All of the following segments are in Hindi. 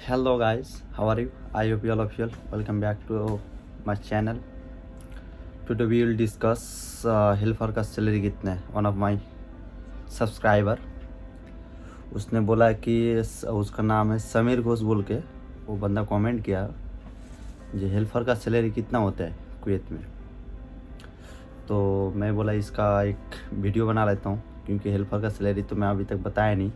Hello guys, how are you? I hope you all of you welcome back to my channel. Today we will discuss helper का सैलरी कितना है. वन ऑफ माई सब्सक्राइबर उसने बोला कि उसका नाम है समीर घोष बोल के, वो बंदा कमेंट किया जो हेल्पर का सैलरी कितना होता है कुवैत में. तो मैं बोला इसका एक वीडियो बना लेता हूँ क्योंकि हेल्पर का सैलरी तो मैं अभी तक बताया नहीं.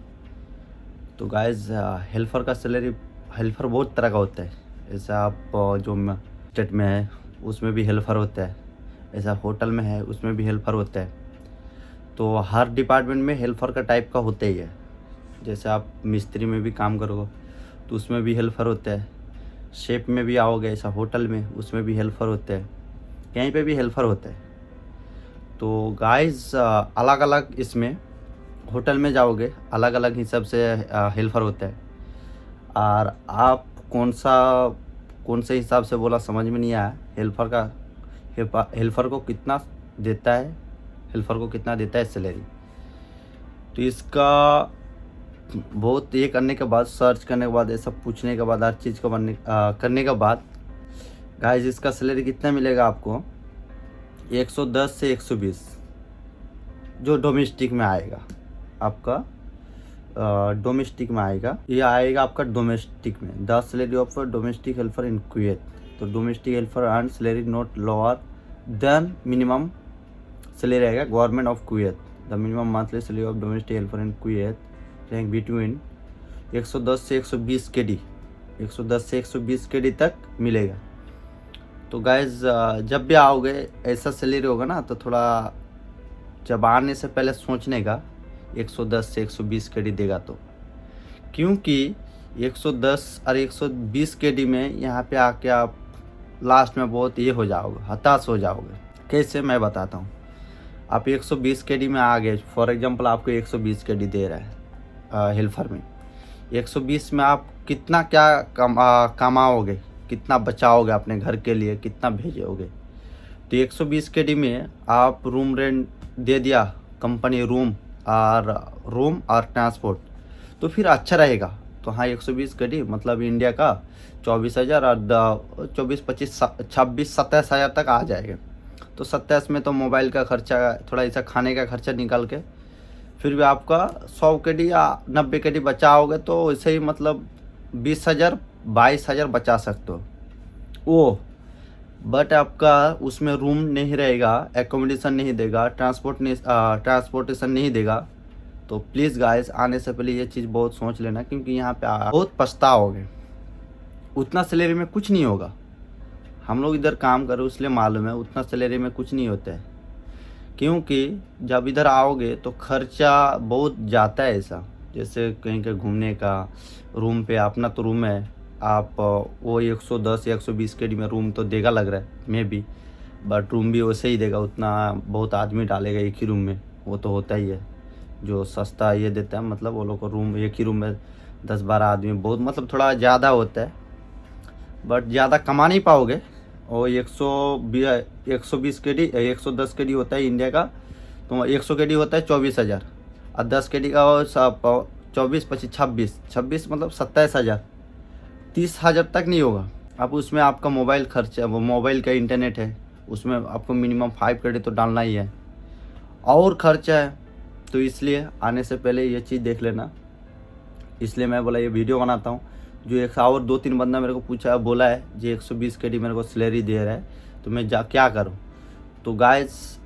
तो गाइज हेल्पर का सैलरी, हेल्पर बहुत तरह का होता है. ऐसा आप जो स्टेट में है उसमें भी हेल्पर होता है, ऐसा होटल में है उसमें भी हेल्पर होता है. तो हर डिपार्टमेंट में हेल्पर का टाइप का होता ही है. जैसे आप मिस्त्री में भी काम करोगे तो उसमें भी हेल्पर होता है. शेफ में भी आओगे ऐसा होटल में, उसमें भी हेल्पर होता है. कहीं पे भी हेल्पर होता है. तो गाइज अलग अलग इसमें होटल में जाओगे अलग अलग हिसाब से हेल्पर होता है. और आप कौन से हिसाब से बोला समझ में नहीं आया. हेल्पर को कितना देता है, हेल्पर को कितना देता है सैलरी. तो इसका बहुत ये करने के बाद, सर्च करने के बाद, ये सब पूछने के बाद, हर चीज़ को करने के बाद गाइस इसका सैलरी कितना मिलेगा आपको 110 से 120 जो डोमेस्टिक में आएगा. आपका डोमेस्टिक में आएगा, ये आएगा आपका डोमेस्टिक में. The salary of domestic helper in Kuwait. तो domestic helper earn salary not lower than minimum salary आएगा government of Kuwait. The minimum monthly salary of domestic helper in Kuwait rank between 110 से 120 केडी, 110 से 120 केडी तक मिलेगा. तो गाइज जब भी आओगे ऐसा सैलरी होगा ना, तो थोड़ा जब आने से पहले सोचने का 110 से 120 केडी देगा. तो क्योंकि 110 और 120 केडी में यहाँ पे आके आप लास्ट में बहुत ये हो जाओगे, हताश हो जाओगे. कैसे मैं बताता हूँ. आप 120 केडी में आ गए, फॉर एग्जांपल आपको 120 केडी दे रहा है हेल्पर में. 120 में आप कितना क्या कमाओगे, कितना बचाओगे अपने घर के लिए, कितना भेजोगे. तो 120 केडी में आप रूम रेंट दे दिया कंपनी, रूम और ट्रांसपोर्ट, तो फिर अच्छा रहेगा. तो हाँ 120 केडी मतलब इंडिया का 24,000 और 27,000 तक आ जाएगा. तो 27 में तो मोबाइल का खर्चा, थोड़ा ऐसा खाने का खर्चा निकाल के फिर भी आपका 100 केडी या 90 केडी बचाओगे तो ऐसे ही मतलब 20,000 22,000 बचा सकते हो वो. बट आपका उसमें रूम नहीं रहेगा, एकोमोडेशन नहीं देगा, ट्रांसपोर्टेशन नहीं देगा. तो प्लीज़ गाइस आने से पहले ये चीज़ बहुत सोच लेना, क्योंकि यहाँ पे बहुत पछताओगे. उतना सैलरी में कुछ नहीं होगा. हम लोग इधर काम करो इसलिए मालूम है उतना सैलरी में कुछ नहीं होता है. क्योंकि जब इधर आओगे तो खर्चा बहुत जाता है. ऐसा जैसे कहीं के घूमने का, रूम पे अपना तो रूम है, आप वो 110 या 120 केडी में रूम तो देगा लग रहा है मे बी. बट रूम भी वैसे ही देगा, उतना बहुत आदमी डालेगा एक ही रूम में, वो तो होता ही है. जो सस्ता ये देता है मतलब वो लोग को रूम, एक ही रूम में 10-12 आदमी, बहुत मतलब थोड़ा ज़्यादा होता है. बट ज़्यादा कमा नहीं पाओगे. और 120 केडी 110 केडी होता है इंडिया का, तो 100 केडी होता है 24,000 और 10 केडी का 24 25 26 मतलब 27,000, 30,000 तक नहीं होगा. अब उसमें आपका मोबाइल खर्चा, वो मोबाइल का इंटरनेट है, उसमें आपको मिनिमम 5 केडी तो डालना ही है, और खर्चा है. तो इसलिए आने से पहले ये चीज़ देख लेना. इसलिए मैं बोला ये वीडियो बनाता हूँ. जो एक और 2-3 बंदा मेरे को पूछा, बोला है जी 120 केडी मेरे को सैलरी दे रहा है तो मैं क्या करूँ. तो गाइस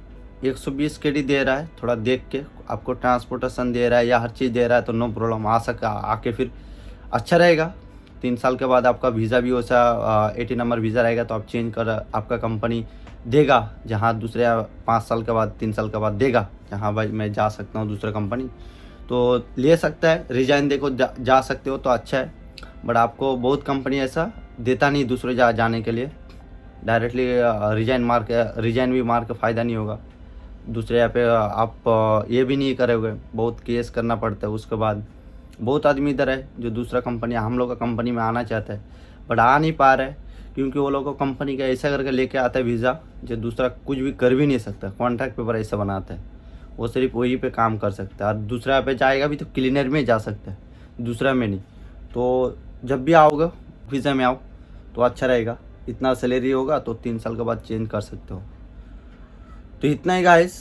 120 केडी दे रहा है, थोड़ा देख के, आपको ट्रांसपोर्टेशन दे रहा है या हर चीज़ दे रहा है तो नो प्रॉब्लम, आके फिर अच्छा रहेगा. 3 साल के बाद आपका वीज़ा भी वैसा 80 नंबर वीज़ा रहेगा, तो आप चेंज कर आपका कंपनी देगा जहाँ दूसरे 5 साल के बाद 3 साल के बाद देगा, जहाँ भाई मैं जा सकता हूँ दूसरा कंपनी तो ले सकता है. रिजाइन देखो जा सकते हो तो अच्छा है. बट आपको बहुत कंपनी ऐसा देता नहीं दूसरे जाने के लिए. डायरेक्टली रिजाइन भी मार के फ़ायदा नहीं होगा. दूसरे यहाँ पे आप ये भी नहीं करोगे, बहुत केस करना पड़ता है. उसके बाद बहुत आदमी इधर है जो दूसरा कंपनी, हम लोग का कंपनी में आना चाहता है बट आ नहीं पा रहा है, क्योंकि वो लोग को कंपनी का ऐसा करके लेके आता है वीज़ा जो दूसरा कुछ भी कर भी नहीं सकता. कॉन्ट्रैक्ट पेपर ऐसा बनाता है, वो सिर्फ वही पे काम कर सकता है. और दूसरा पे जाएगा भी तो क्लीनर में जा सकता है, दूसरा में नहीं. तो जब भी आओगे वीज़ा में आओ तो अच्छा रहेगा। इतना सैलरी होगा तो 3 साल के बाद चेंज कर सकते हो। तो इतना ही गाइस,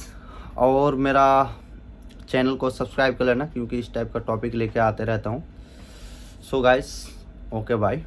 और मेरा चैनल को सब्सक्राइब कर लेना क्योंकि इस टाइप का टॉपिक लेके आते रहता हूँ। So guys, okay bye.